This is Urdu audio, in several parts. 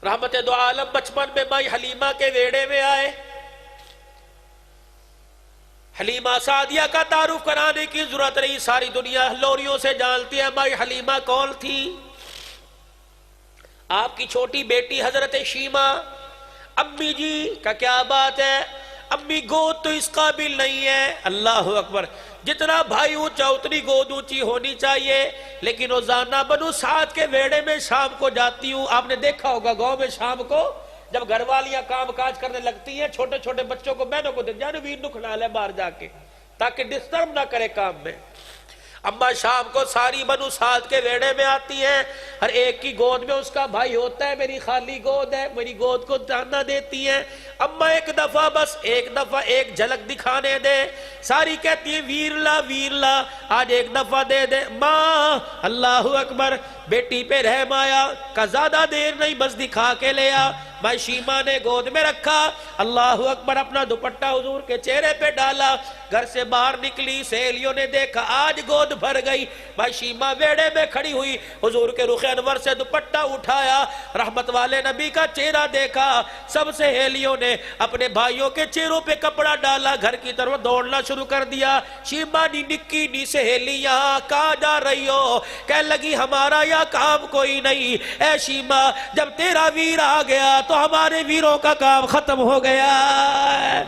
رحمت دو عالم بچپن میں مائی حلیمہ کے ویڑے میں آئے. حلیمہ سعدیہ کا تعارف کرانے کی ضرورت نہیں، ساری دنیا لوریوں سے جانتی ہے مائی حلیمہ کون تھی. آپ کی چھوٹی بیٹی حضرت شیمہ. امی جی کا کیا بات ہے، امی گود تو اس قابل نہیں ہے. اللہ اکبر، جتنا بھائی اونچا اتنی گود اونچی ہونی چاہیے. لیکن روزانہ بنو سعد کے ویڑے میں شام کو جاتی ہوں. آپ نے دیکھا ہوگا گاؤں میں شام کو جب گھر والیاں کام کاج کرنے لگتی ہیں، چھوٹے چھوٹے بچوں کو بہنوں کو دیکھ جانے ویر نکھلا لے باہر جا کے تاکہ ڈسٹرب نہ کرے کام میں. اماں شام کو ساری بنو سعد کے ویڑے میں آتی ہیں، ہر ایک کی گود میں اس کا بھائی ہوتا ہے. میری خالی گود ہے، میری گود کو جاننا دیتی ہیں. اماں ایک دفعہ بس ایک دفعہ ایک جھلک دکھانے دے. ساری کہتی ہیں ویرلا آج ایک دفعہ دے دے. ماں اللہ اکبر، بیٹی پہ رحم آیا کہ زیادہ دیر نہیں بس دکھا کے لے آ. بھائی شیمہ نے گود میں رکھا، اللہ اکبر، اپنا دوپٹہ حضور کے چہرے پہ ڈالا. گھر سے باہر نکلی، سہیلیوں نے دیکھا آج گود بھر گئی. بھائی شیمہ ویڑے میں کھڑی ہوئی، حضور کے رخ انور سے دوپٹہ اٹھایا، رحمت والے نبی کا چہرہ دیکھا. سب سہیلیوں نے اپنے بھائیوں کے چہروں پہ کپڑا ڈالا، گھر کی طرف دوڑنا شروع کر دیا. شیمہ نی نکی نی سہیلی یہاں کہاں جا رہی ہو؟ کہنے لگی ہمارا یا کام کوئی نہیں. اے شیمہ جب تیرا ویر آ گیا تو ہمارے ویروں کا کام ختم ہو گیا.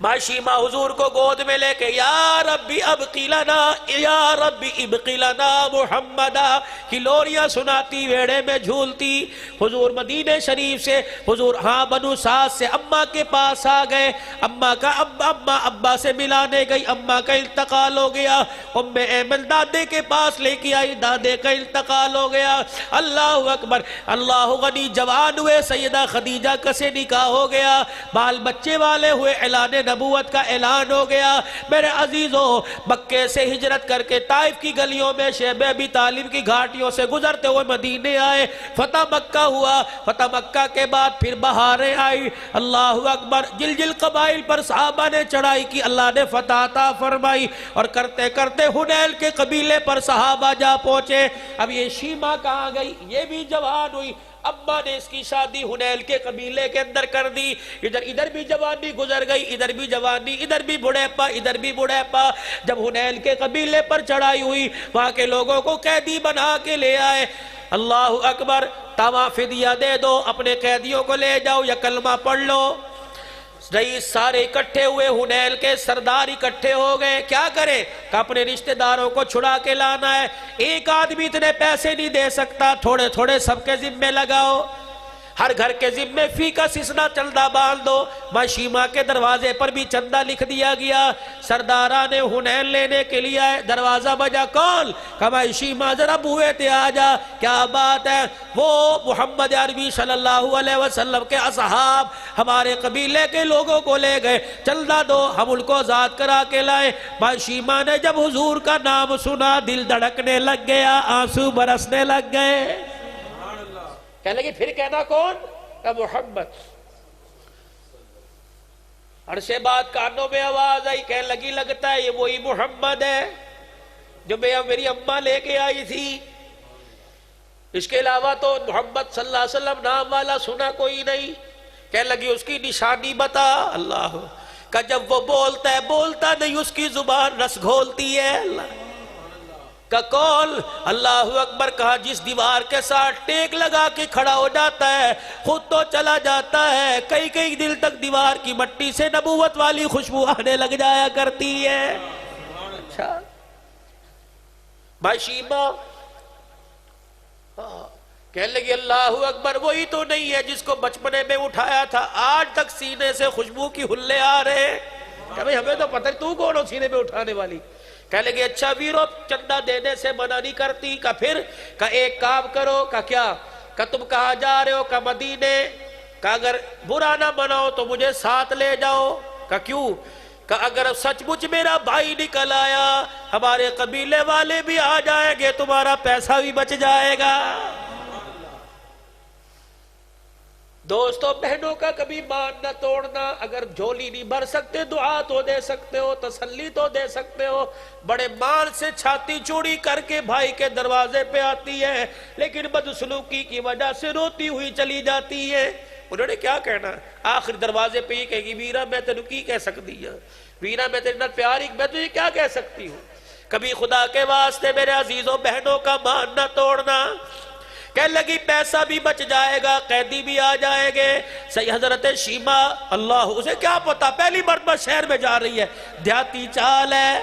ماں شیمہ حضور کو گود میں لے کے یا ربی ابقی لنا، یا ربی ابقی لنا محمدہ کی لوریاں سناتی، ویڑے میں جھولتی. حضور مدینہ شریف سے حضور بنو سعد سے اماں کے پاس آ گئے. اماں کا اماں ابا سے ملانے گئی، اماں کا انتقال ہو گیا. ام ایمن دادے کے پاس لے کے آئی، دادے کا انتقال ہو گیا. اللہ اکبر، اللہ غنی جوان ہوئے، سیدہ خدیجہ کا سے نکاح ہو گیا، بال بچے والے ہوئے، اعلان نبوت کا اعلان ہو گیا. میرے عزیزوں، مکے سے ہجرت کر کے طائف کی گلیوں میں شیب ابی طالب کی گھاٹیوں سے گزرتے ہوئے مدینے آئے. فتح مکہ ہوا، فتح مکہ کے بعد پھر بہاریں آئی. اللہ اکبر، جل جل قبائل پر صحابہ نے چڑھائی کی، اللہ نے فتح عطا فرمائی. اور کرتے کرتے حنیل کے قبیلے پر صحابہ جا پہنچے. اب یہ شیمہ کہاں گئی؟ یہ بھی جوان ہوئی. ابا نے اس کی شادی حنیل کے قبیلے کے اندر کر دی. ادھر بھی جوانی گزر گئی، ادھر بھی جوانی، ادھر بھی بڑھاپا، ادھر بھی بڑھاپا. جب حنیل کے قبیلے پر چڑھائی ہوئی، وہاں کے لوگوں کو قیدی بنا کے لے آئے. اللہ اکبر، توا فدیہ دے دو، اپنے قیدیوں کو لے جاؤ یا کلمہ پڑھ لو. رئیس سارے اکٹھے ہوئے، حنیل کے سردار اکٹھے ہو گئے. کیا کریں کہ اپنے رشتہ داروں کو چھڑا کے لانا ہے. ایک آدمی اتنے پیسے نہیں دے سکتا، تھوڑے تھوڑے سب کے ذمے لگاؤ. ہر گھر کے ذمے فی کا سسنا چندہ باندھ دو. ماں شیمہ کے دروازے پر بھی چندہ لکھ دیا گیا. سرداران حنین لینے کے لیے آئے، دروازہ بجا، کون؟ کہ ماں شیمہ ذرا بوئے تے آجا. کیا بات ہے؟ وہ محمد عربی صلی اللہ علیہ وسلم کے اصحاب ہمارے قبیلے کے لوگوں کو لے گئے، چندہ دو، ہم ان کو آزاد کرا کے لائے. ماں شیمہ نے جب حضور کا نام سنا دل دھڑکنے لگ گیا، آنسو برسنے لگ گئے. کہنے لگی پھر کہنا کون؟ کہ محمد. عرصے بعد کانوں میں آواز آئی، کہنے لگی لگتا ہے یہ وہی محمد ہے جو میری اماں لے کے آئی تھی. اس کے علاوہ تو محمد صلی اللہ علیہ وسلم نام والا سنا کوئی نہیں. کہنے لگی اس کی نشانی بتا. اللہ کہ جب وہ بولتا ہے، بولتا نہیں، اس کی زبان رس گھولتی ہے. اللہ کا کول. اللہ اکبر. کہا جس دیوار کے ساتھ ٹیک لگا کے کھڑا ہو جاتا ہے خود تو چلا جاتا ہے، کئی کئی دل تک دیوار کی مٹی سے نبوت والی خوشبو آنے لگ جایا کرتی ہے. اچھا بھائی شیمہ کہنے لگی اللہ اکبر، وہی تو نہیں ہے جس کو بچپنے میں اٹھایا تھا، آج تک سینے سے خوشبو کی ہلے آ رہے. کہ بھئی ہمیں تو پتہ تو کون ہو سینے میں اٹھانے والی. کہنے لگے اچھا ویرو، چندہ دینے سے منع نہیں کرتی. کہ پھر کہ ایک کام کرو. کہ کیا؟ کہ تم کہاں جا رہے ہو؟ کہ مدینے. کہ اگر برا نہ مناؤ تو مجھے ساتھ لے جاؤ. کہ کیوں؟ کہ اگر سچ مچ میرا بھائی نکل آیا، ہمارے قبیلے والے بھی آ جائیں گے، تمہارا پیسہ بھی بچ جائے گا. دوستو بہنوں کا کبھی مان نہ توڑنا. اگر جھولی نہیں بھر سکتے دعا تو دے سکتے ہو, تسلی تو دے سکتے ہو. بڑے مان سے چھاتی چوڑی کر کے بھائی کے دروازے پہ آتی ہے, لیکن بدسلوکی کی وجہ سے روتی ہوئی چلی جاتی ہے. انہوں نے کیا کہنا, آخر دروازے پہ ہی کہے گی ویرا میں تینوں کی کہہ سکتی ہے, ویرا میں تیرے نال پیار ہی میں تجھے کیا کہہ سکتی ہوں. کبھی خدا کے واسطے میرے عزیزوں بہنوں کا مان نہ توڑنا. کہنے لگی پیسہ بھی بچ جائے گا, قیدی بھی آ جائیں گے. صحیح حضرت شیما, اللہ اسے کیا پتا, پہلی مرتبہ شہر میں جا رہی ہے, دیہاتی چال ہے.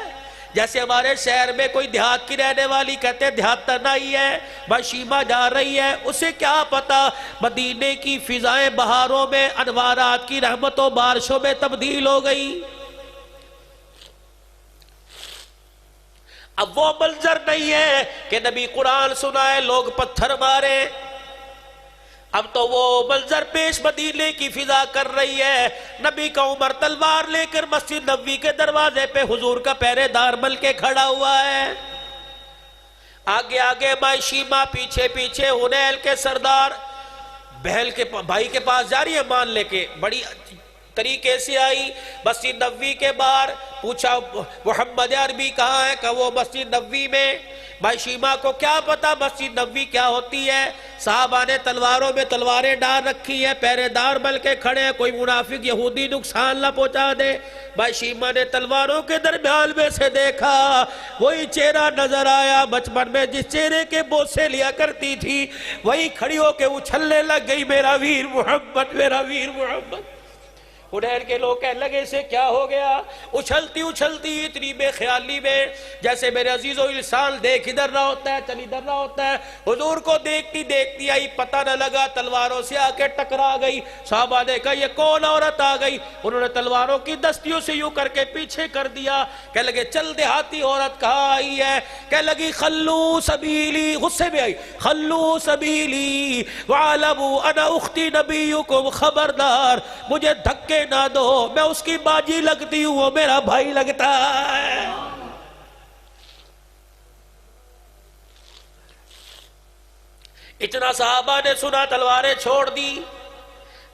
جیسے ہمارے شہر میں کوئی دیہات کی رہنے والی کہتے ہیں دیہات تنہائی ہے, بھائی شیما جا رہی ہے, اسے کیا پتا مدینے کی فضائیں بہاروں میں انوارات کی رحمتوں بارشوں میں تبدیل ہو گئی. اب وہ منظر نہیں ہے کہ نبی قرآن سنائے لوگ پتھر مارے. اب تو وہ منظر پیش مدینے کی فضا کر رہی ہے. نبی کا عمر تلوار لے کر مسجد نبوی کے دروازے پہ حضور کا پہرے دار مل کے کھڑا ہوا ہے. آگے آگے مائی شیما, پیچھے پیچھے حنیل کے سردار بہل کے بھائی کے پاس جا رہی ہے مان لے کے. بڑی طریقے سے آئی مسجد نبوی کے باہر, پوچھا محمد عربی کہاں ہے, کہ وہ مسجد نبوی میں. بھائی شیما کو کیا پتا مسجد نبوی کیا ہوتی ہے. صحابہ نے تلواروں میں تلواریں ڈال رکھی ہیں, پہرے دار بل کے کھڑے ہیں, کوئی منافق یہودی نقصان نہ پہنچا دے. بھائی شیما نے تلواروں کے درمیان میں سے دیکھا, وہی چہرہ نظر آیا بچپن میں جس چہرے کے بوسے لیا کرتی تھی, وہی کھڑی ہو کے اچھلنے لگ گئی, میرا ویر محمد, میرا ویر محمد. حنین کے لوگ کہنے لگے اسے کیا ہو گیا, اچھلتی اچھلتی اتنی بے خیالی میں جیسے میرے عزیزو انسان دیکھ ادھر رہا ہوتا ہے چل ادھر رہا ہوتا ہے. حضور کو دیکھتی دیکھتی آئی, پتہ نہ لگا تلواروں سے آ کے ٹکرا گئی. صحابہ نے کہا یہ کون عورت آ گئی, انہوں نے تلواروں کی دستیوں سے یوں کر کے پیچھے کر دیا. کہنے لگے چل دیہاتی عورت کہاں آئی ہے, کہنے لگی خلو سبیلی, غصے میں آئی, خلو سبیلی وعلموا انا اختی نبیکم, خبردار مجھے دھکے نہ دو, میں اس کی باجی لگتی ہوں, وہ میرا بھائی لگتا ہے. اتنا صحابہ نے سنا, تلواریں چھوڑ دی,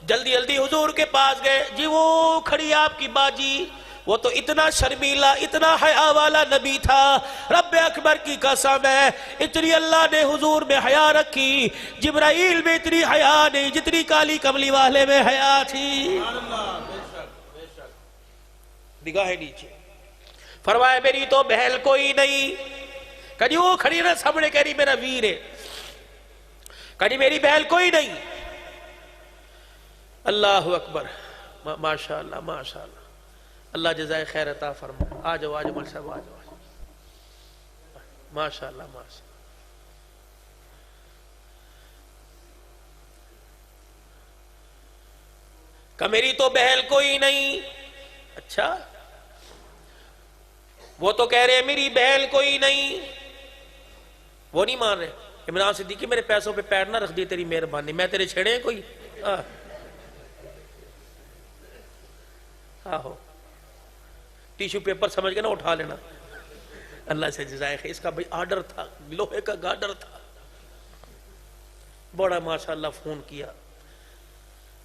جلدی جلدی حضور کے پاس گئے. جی وہ کھڑی آپ کی باجی, وہ تو اتنا شرمیلا اتنا حیا والا نبی تھا, رب اکبر کی قسم ہے اتنی اللہ نے حضور میں حیا رکھی, جبرائیل میں اتنی حیا نہیں جتنی کالی کملی والے میں حیا تھی. نگاہیں نیچے, فرمایا میری تو بہل کوئی نہیں. کہنی وہ کھڑی نہ سامنے, کہہ رہی میرا ویر ہے, کہنی میری بہل کوئی نہیں. اللہ اکبر, ماشاءاللہ ماشاءاللہ, اللہ جزائے خیر عطا فرمائے. آ جاؤ مل صاحب, آ جاؤ, ماشاءاللہ ماشاءاللہ. کہ میری تو بہل کوئی نہیں. اچھا, وہ تو کہہ رہے میری بہل کوئی نہیں, وہ نہیں مان رہے. عمران صدیقی میرے پیسوں پہ پیر نہ رکھ دی, تیری مہربانی, میں تیرے چھیڑے کوئی. آہو, ٹیشو پیپر سمجھ کے نہ اٹھا لینا, اللہ سے جزائے خیر. اس کا بھئی آرڈر تھا, لوہے کا گارڈر تھا, بڑا ماشاءاللہ فون کیا,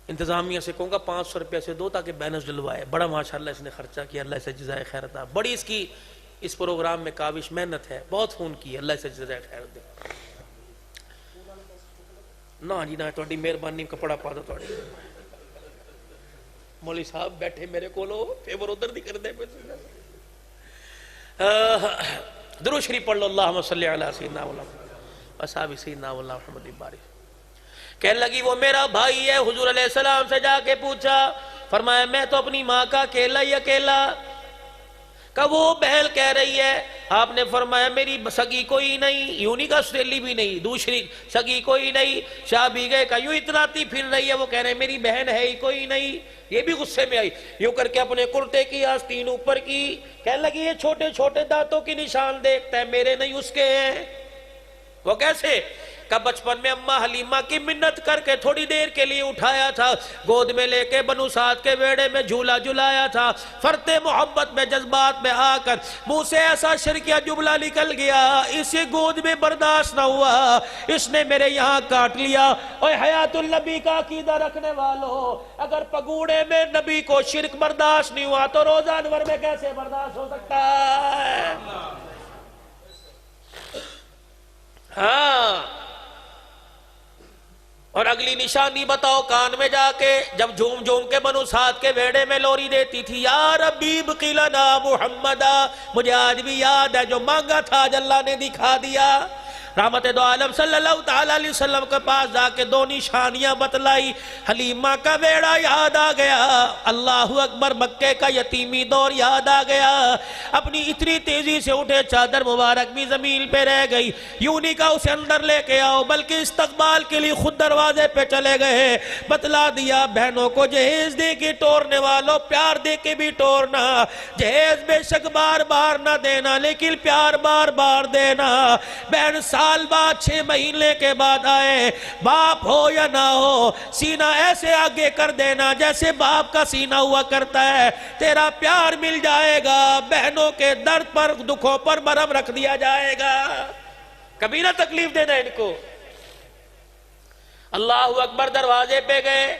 انتظامیہ سے کہوں گا 500 روپے سے دو تاکہ بینس ڈلوائے. بڑا ماشاءاللہ اس نے خرچہ کیا, اللہ سے جزائے خیر تھا. بڑی اس کی اس پروگرام میں کاوش محنت ہے, بہت فون کی, اللہ سے جزائے خیر دے. نہ جی نہ, تھوڑی مہربانی, کپڑا پا دو تھوڑی. مولوی صاحب بیٹھے میرے کو لو, فیور ادھر نہیں کر دے. درود شریف پڑھ لو, اللہم صلی علی سیدنا محمد اصحاب سیدنا محمد بارک. کہنے لگی وہ میرا بھائی ہے. حضور علیہ السلام سے جا کے پوچھا, فرمایا میں تو اپنی ماں کا اکیلا ہی اکیلا. کہ وہ بہل کہہ رہی ہے. آپ نے فرمایا میری سگی کوئی نہیں, یوں نہیں کہا سہیلی بھی نہیں, دوسری سگی کوئی نہیں. شاہ بھی گئے کہ یوں اتراتی پھر رہی ہے, وہ کہہ رہے میری بہن ہے ہی کوئی نہیں. یہ بھی غصے میں آئی, یوں کر کے اپنے کرتے کی آستین اوپر کی. کہنے لگی یہ چھوٹے چھوٹے دانتوں کی نشان دیکھتا ہے, میرے نہیں اس کے ہیں. وہ کیسے؟ کہ بچپن میں اماں حلیمہ کی منت کر کے تھوڑی دیر کے لیے اٹھایا تھا، گود میں لے کے بنو سعد کے بیڑے میں جھولا جھلایا تھا، فرط محبت میں جذبات میں آ کر منہ سے ایسا شرکیہ جملہ نکل گیا، اسے گود میں برداشت نہ ہوا، اس نے میرے یہاں کاٹ لیا۔ اوہ حیات النبی کا عقیدہ رکھنے والوں، اگر پگوڑے میں نبی کو شرک برداشت نہیں ہوا تو روزہ انور میں کیسے برداشت ہو سکتا ہے؟ ہاں، اور اگلی نشانی بتاؤ، کان میں جا کے جب جھوم جھوم کے بنو سعد کے بیڑے میں لوری دیتی تھی، یا ربی ابقی لنا محمدا، مجھے آج بھی یاد ہے جو مانگا تھا آج اللہ نے دکھا دیا۔ رحمت دو عالم صلی اللہ تعالیٰ علیہ وسلم کے پاس جا کے دو نشانیاں بتلائی، حلیمہ کا بیڑا یاد آ گیا، اللہ اکبر، مکے کا یتیمی دور یاد آ گیا، اپنی اتنی تیزی سے اٹھے چادر مبارک بھی زمین پہ رہ گئی، یوں نہیں کہا اسے اندر لے کے آؤ، بلکہ استقبال کے لیے خود دروازے پہ چلے گئے، بتلا دیا بہنوں کو جہیز دے کے ٹورنے والوں، پیار دے کے بھی ٹورنا، جہیز بے شک بار بار نہ دینا لیکن پیار بار بار دینا، بہن سال بعد 6 مہینے کے بعد آئے، باپ ہو یا نہ ہو، سینہ ایسے آگے کر دینا جیسے باپ کا سینہ ہوا کرتا ہے، تیرا پیار مل جائے گا، بہنوں کے درد پر دکھوں پر مرہم رکھ دیا جائے گا، کبھی نہ تکلیف دینا ان کو۔ اللہ اکبر، دروازے پہ گئے،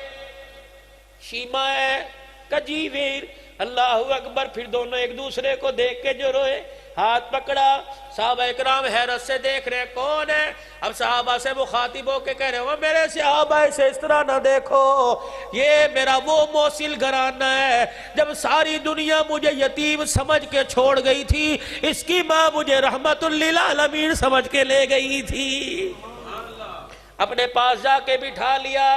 شیمہ ہے کجی ویر، اللہ اکبر، پھر دونوں ایک دوسرے کو دیکھ کے جو روئے، ہاتھ پکڑا، صحابہ اکرام حیرت سے دیکھ رہے کون ہے، اب صحابہ سے مخاطب ہو کے کہہ رہے ہو میرے صحابہ سے اس طرح نہ دیکھو، یہ میرا وہ موصل گھرانہ ہے، جب ساری دنیا مجھے یتیم سمجھ کے چھوڑ گئی تھی، اس کی ماں مجھے رحمت للعالمین سمجھ کے لے گئی تھی، اپنے پاس جا کے بٹھا لیا،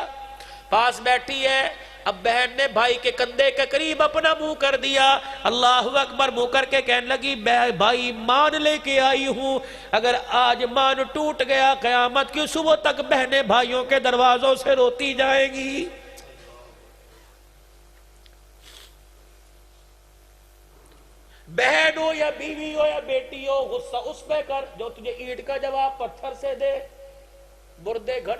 پاس بیٹھی ہے، اب بہن نے بھائی کے کندھے کے قریب اپنا منہ کر دیا، اللہ اکبر، منہ کر کے کہنے لگی بھائی مان لے کے آئی ہوں، اگر آج مان ٹوٹ گیا قیامت کی صبح تک بہنیں بھائیوں کے دروازوں سے روتی جائیں گی۔ بہن ہو یا بیوی ہو یا بیٹی ہو، غصہ اس پہ کر جو تجھے اینٹ کا جواب پتھر سے دے،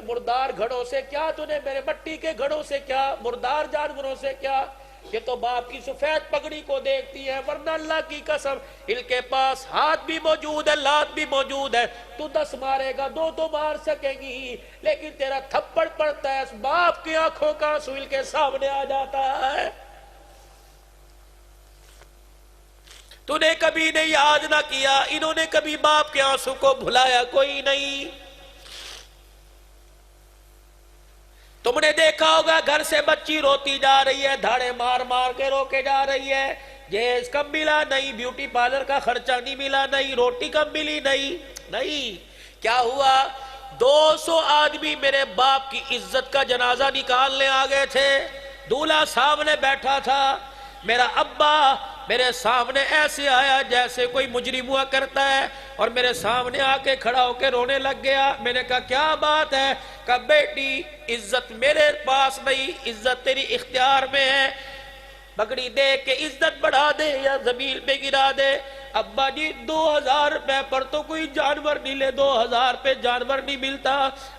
مردار گھڑوں سے کیا، تُنے میرے مٹی کے گھڑوں سے کیا، مردار جانوروں سے کیا، یہ تو باپ کی سفید پگڑی کو دیکھتی ہے، ورنہ اللہ کی قسم ان کے پاس ہاتھ بھی موجود ہے، لات بھی موجود ہے، تو 10 مارے گا 2 تو مار سکے گی، لیکن تیرا تھپڑ پڑتا ہے، باپ کی آنکھوں کا آنسو ان کے سامنے آ جاتا ہے۔ تو نے کبھی نہیں یاد نہ کیا، انہوں نے کبھی باپ کے آنسو کو بھلایا کوئی نہیں۔ تم نے دیکھا ہوگا گھر سے بچی روتی جا رہی ہے، دھاڑے مار مار کے رو کے جا رہی ہے، جہیز کم ملا نہیں، بیوٹی پارلر کا خرچہ نہیں ملا نہیں، روٹی کم ملی نہیں، کیا ہوا؟ 200 آدمی میرے باپ کی عزت کا جنازہ نکالنے آ گئے تھے، دولہا سامنے بیٹھا تھا، میرا ابا میرے سامنے ایسے آیا جیسے کوئی مجرم ہوا کرتا ہے، اور میرے سامنے آ کے کھڑا ہو کے رونے لگ گیا۔ میں نے کہا کیا بات ہے؟ کہا بیٹی عزت میرے پاس نہیں، عزت تیری اختیار میں ہے، پگڑی دے کے عزت بڑھا دے یا زمین پہ گرا دے۔ ابا جی 2000 روپے پر تو کوئی جانور نہیں لے، 2000 پہ جانور نہیں ملتا،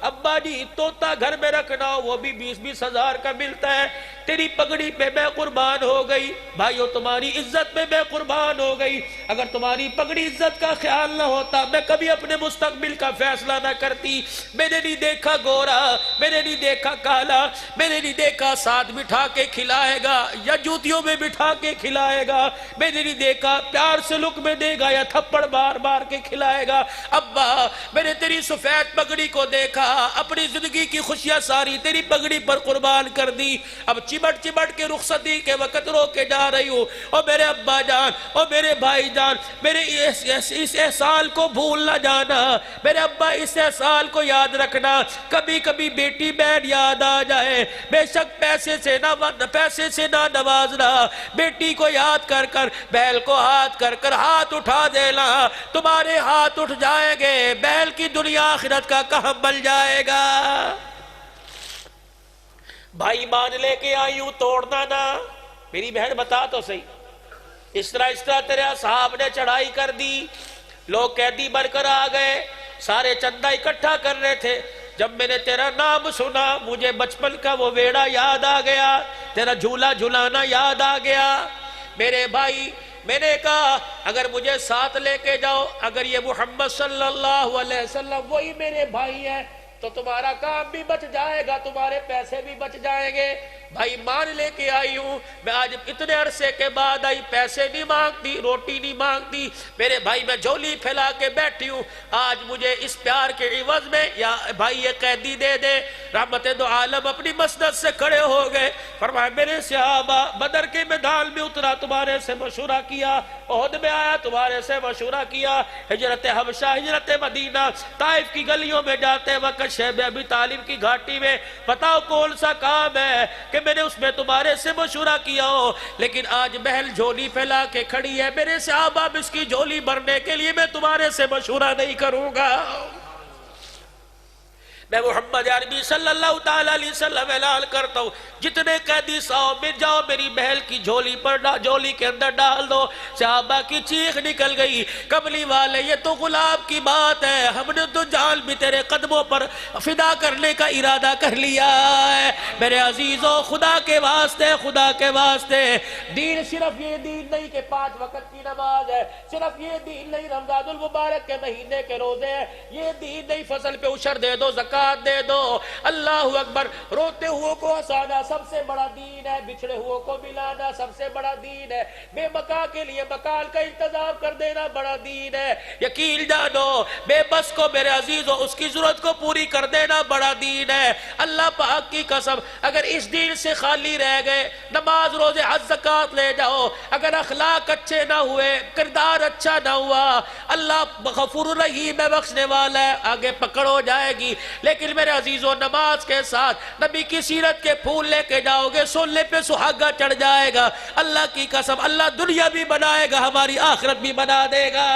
ابا جی طوطا گھر میں رکھنا وہ بھی 20-20 ہزار کا ملتا ہے، تیری پگڑی پہ میں قربان ہو گئی، بھائیو تمہاری عزت پہ میں قربان ہو گئی، اگر تمہاری پگڑی عزت کا خیال نہ ہوتا میں کبھی اپنے مستقبل کا فیصلہ نہ کرتی۔ میں نے نہیں دیکھا گورا، میں نے نہیں دیکھا کالا، میں نے نہیں دیکھا ساتھ بٹھا کے کھلائے گا یا جوتیوں میں بٹھا کے کھلائے گا، میں نے نہیں دیکھا پیار سے لک میں دے گا یا تھپڑ بار بار کے کھلائے گا، ابا میں نے تیری سفید پگڑی کو دیکھا، اپنی زندگی کی خوشیاں ساری تیری پگڑی پر قربان کر دی، اب چمٹ چمٹ کے رخصتی کے وقت رو کے جا رہی ہوں، اور میرے ابا جان اور میرے بھائی جان میرے اس احسان کو بھول نہ جانا، میرے ابا اس احسان کو یاد رکھنا، کبھی کبھی بیٹی بہن یاد آ جائے، بے شک پیسے سے نہ نوازنا، بیٹی کو یاد کر کر بیل کو ہاتھ کر کر ہاتھ اٹھا دینا، تمہارے ہاتھ اٹھ جائیں گے، بیل کی دنیا آخرت کا کہاں بل جائے گا۔ بھائی مان لے کے آئی ہوں توڑنا نہ، میری بہن بتا تو صحیح، اس طرح تیرے اصحاب نے چڑھائی کر دی، لوگ قیدی بن کر آ گئے، سارے چندہ اکٹھا کر رہے تھے. جب میں نے تیرا نام سنا مجھے بچپن کا وہ ویڑا یاد آ گیا, تیرا جھولا جھلانا یاد آ گیا. میرے بھائی میں نے کہا اگر مجھے ساتھ لے کے جاؤ, اگر یہ محمد صلی اللہ علیہ وسلم وہی میرے بھائی ہیں تو تمہارا کام بھی بچ جائے گا, تمہارے پیسے بھی بچ جائیں گے. بھائی مان لے کے آئی ہوں میں, آج اتنے عرصے کے بعد آئی, پیسے نہیں مانگتی, روٹی نہیں مانگتی میرے بھائی, میں جھولی پھیلا کے بیٹھی ہوں. آج مجھے اس پیار کے عوض میں یا بھائی یہ قیدی دے دے. رحمت دو عالم اپنی مسند سے کھڑے ہو گئے, فرمایا میرے صحابہ بدر کے میدان میں اترا تمہارے سے مشورہ کیا, احد میں آیا تمہارے سے مشورہ کیا, ہجرت حبشہ ہجرت مدینہ طائف کی گلیوں میں جاتے وقت شیب ابی طالب کی گھاٹی میں بتاؤ کون سا کام ہے کہ میں نے اس میں تمہارے سے مشورہ کیا ہو. لیکن آج بہل جھولی پھیلا کے کھڑی ہے میرے صحابہ, اس کی جھولی بھرنے کے لیے میں تمہارے سے مشورہ نہیں کروں گا. میں محمد عربی صلی اللہ تعالیٰ علیہ وسلم اعلان کرتا ہوں جتنے قیدی ساؤ میں جاؤ میری بہل کی جھولی پر جھولی کے اندر ڈال دو. صحابہ کی چیخ نکل گئی, کملی والے یہ تو غلام کی بات ہے, ہم نے تو جان بھی تیرے قدموں پر فدا کرنے کا ارادہ کر لیا ہے. میرے عزیزوں خدا کے واسطے, خدا کے واسطے, دین صرف یہ دین نہیں کہ 5 وقت کی نماز ہے, صرف یہ دین نہیں رمضان المبارک کے مہینے کے روزے ہیں, یہ دین نہیں فصل پہ عشر دے دو, زکات دے دو. اللہ اکبر, روتے ہوئے کو ہنسانا سب سے بڑا دین ہے, بچھڑے ہوئے کو ملانا سب سے بڑا دین ہے, بے مکان کے لیے مکان کا انتظام کر دینا بڑا دین ہے. یقین جانو بے بس کو میرے عزیزوں اس کی ضرورت کو پوری کر دینا بڑا دین ہے. اللہ پاک کی قسم اگر اس دین سے خالی رہ گئے, نماز روزے حج زکات لے جاؤ, اگر اخلاق اچھے نہ ہوئے, کردار اچھا نہ ہوا, اللہ غفور رحیم ہے, بخشنے والا ہے, آگے پکڑ ہو جائے گی. لیکن میرے عزیزوں نماز کے ساتھ نبی کی سیرت کے پھول لے کے جاؤ گے, سننے پہ سہاگا چڑھ جائے گا. اللہ کی قسم اللہ دنیا بھی بنائے گا, ہماری آخرت بھی بنا دے گا.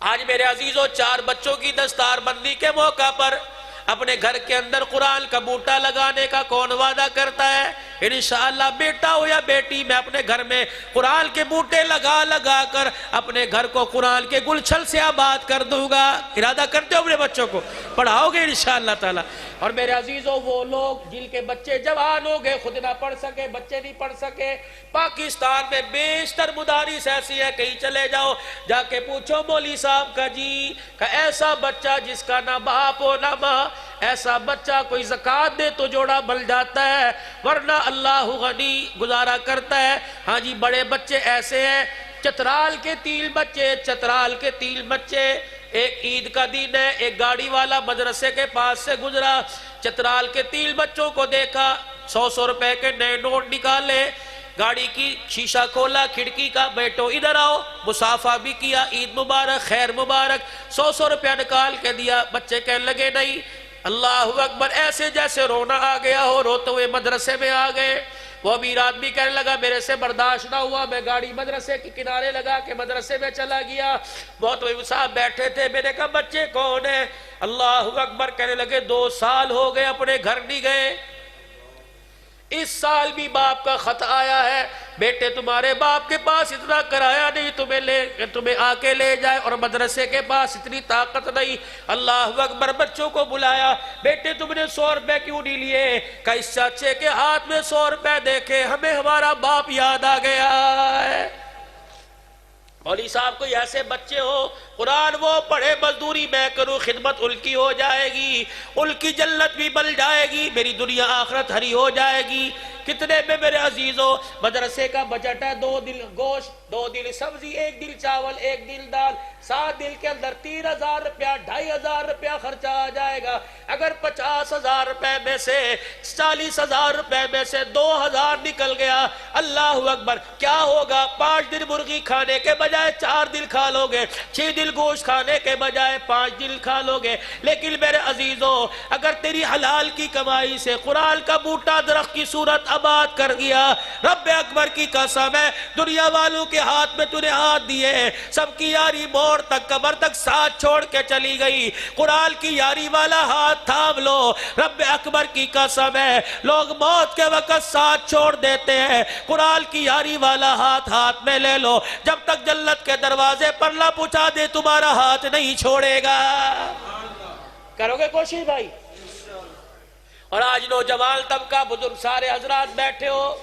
آج میرے عزیزوں 4 بچوں کی دستار بندی کے موقع پر اپنے گھر کے اندر قرآن کا بوٹا لگانے کا کون وعدہ کرتا ہے؟ انشاءاللہ بیٹا ہو یا بیٹی میں اپنے گھر میں قرآن کے بوٹے لگا لگا کر اپنے گھر کو قرآن کے گلچھل سے آباد کر دوں گا. ارادہ کرتے ہو اپنے بچوں کو پڑھاؤ گے انشاءاللہ تعالی. اور میرے عزیزوں وہ لوگ جن کے بچے جوان ہو گئے, خود نہ پڑھ سکے, بچے نہیں پڑھ سکے, پاکستان میں بیشتر مدارس ایسی ہے, کہیں چلے جاؤ جا کے پوچھو مولوی صاحب کا جی کہ ایسا بچہ جس کا نہ باپ ہو نہ ماں, ایسا بچہ کوئی زکات دے تو جوڑا بل جاتا ہے, ورنہ اللہ غنی گزارا کرتا ہے. ہاں جی بڑے بچے ایسے ہیں, چترال کے 3 بچے, چترال کے 3 بچے, ایک عید کا دن ہے, ایک گاڑی والا مدرسے کے پاس سے گزرا, چترال کے 3 بچوں کو دیکھا, 100 روپے کے نئے نوٹ نکالے, گاڑی کی شیشہ کھولا کھڑکی کا, بیٹو ادھر آؤ, مصافحہ بھی کیا, عید مبارک خیر مبارک, 100 روپیہ نکال کے دیا. بچے کہنے لگے نہیں, اللہ اکبر, ایسے جیسے رونا آ گیا ہو, روتے ہوئے مدرسے میں آ گئے. وہ امیر آدمی کہنے لگا میرے سے برداشت نہ ہوا, میں گاڑی مدرسے کے کنارے لگا کے مدرسے میں چلا گیا. بہت صاحب بیٹھے تھے, میں نے کہا بچے کون ہیں؟ اللہ اکبر, کہنے لگے 2 سال ہو گئے اپنے گھر نہیں گئے, اس سال بھی باپ کا خط آیا ہے, بیٹے تمہارے باپ کے پاس اتنا کرایہ نہیں تمہیں آ کے لے جائے, اور مدرسے کے پاس اتنی طاقت نہیں. اللہ اکبر, بچوں کو بلایا, بیٹے تم نے 100 روپے کیوں نہیں لیے؟ کہ اس چاچے کے ہاتھ میں 100 روپے دیکھے ہمیں ہمارا باپ یاد آ گیا ہے. مولوی صاحب کوئی ایسے بچے ہو, قرآن وہ پڑھے, مزدوری میں کروں, خدمت ان کی ہو جائے گی, ان کی جنت بھی بن جائے گی, میری دنیا آخرت ہری ہو جائے گی. کتنے میں میرے عزیزوں مدرسے کا بجٹ ہے 2 دل گوشت, 2 دل سبزی, 1 دل چاول, 1 دل دال, 7 دل کے اندر 3000 روپیہ, 2500 روپیہ خرچہ آ جائے گا. اگر 50,000 روپے میں سے 40,000 روپے میں سے 2,000 نکل گیا, اللہ اکبر, کیا ہوگا؟ 5 دن مرغی کھانے کے بجائے 4 دل کھا لو گے, 6 دل گوشت کھانے کے بجائے 5 دل کھا لو گے. لیکن میرے عزیزوں اگر تیری حلال کی کمائی سے قرآن کا بوٹا درخت کی صورت آباد کر گیا, رب اکبر کی قسم ہے, دنیا والوں کے ہاتھ میں تو نے ہاتھ دیے, سب کی یاری موڑ موڑ تک قبر تک ساتھ چھوڑ کے چلی گئی. قرآن کی یاری والا ہاتھ تھام لو, رب اکبر کی قسم ہے لوگ موت کے وقت ساتھ چھوڑ دیتے ہیں, قرآن کی یاری والا ہاتھ میں لے لو, جب تک جنت کے دروازے پر نہ پہنچا دے تمہارا ہاتھ نہیں چھوڑے گا. کرو گے کوشش بھائی؟ اور آج نوجوان طبقہ, بزرگ سارے حضرات بیٹھے ہو,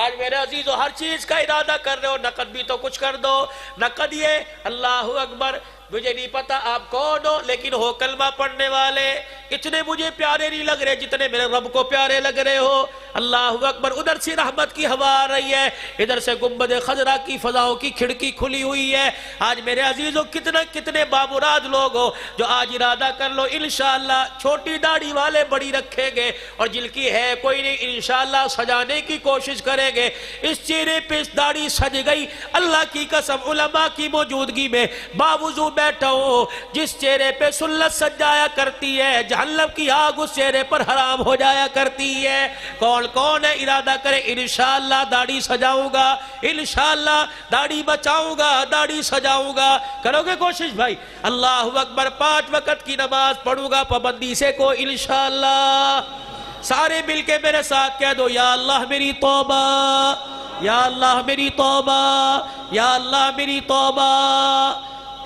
آج میرے عزیزو ہر چیز کا ارادہ کر رہے ہو, نقد بھی تو کچھ کر دو. نقد یہ اللہ اکبر, مجھے نہیں پتا آپ کون ہو لیکن ہو کلمہ پڑھنے والے, اتنے مجھے پیارے نہیں لگ رہے جتنے میرے رب کو پیارے لگ رہے ہو. اللہ اکبر. ادھر سے رحمت کی ہوا آ رہی ہے, ادھر سے گنبد خضرا کی فضاؤں کی کھڑکی کھلی ہوئی ہے. آج میرے عزیزو کتنے بامراد لوگ ہو جو آج ارادہ کر لو انشاءاللہ چھوٹی داڑھی والے بڑی رکھیں گے, اور جن کی ہے کوئی نہیں انشاءاللہ سجانے کی کوشش کریں گے. اس چہرے پہ داڑھی سج گئی, اللہ کی قسم علماء کی موجودگی میں باوضو بیٹھا ہوں, جس چہرے پہ سنت سج جایا کرتی ہے جہنم کی آگ اس چہرے پر حرام ہو جایا کرتی ہے. کون ہے ارادہ کرے انشاءاللہ داڑھی سجاؤں گا, انشاءاللہ داڑھی بچاؤں گا, داڑھی سجاؤں گا. کرو گے کوشش بھائی؟ اللہ اکبر. 5 وقت کی نماز پڑھوں گا پابندی سے کو انشاءاللہ. سارے مل کے میرے ساتھ کہہ دو, یا اللہ میری توبہ, یا اللہ میری توبہ, یا اللہ میری توبہ.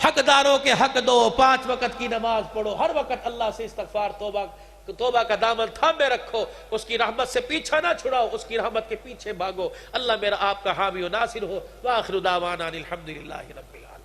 حقداروں کے حق دو, 5 وقت کی نماز پڑھو, ہر وقت اللہ سے استغفار توبہ کا دامن تھامے رکھو, اس کی رحمت سے پیچھا نہ چھڑاؤ, اس کی رحمت کے پیچھے بھاگو. اللہ میرا آپ کا حامی و ناصر ہو. وآخر دعوانا الحمدللہ رب العالمین.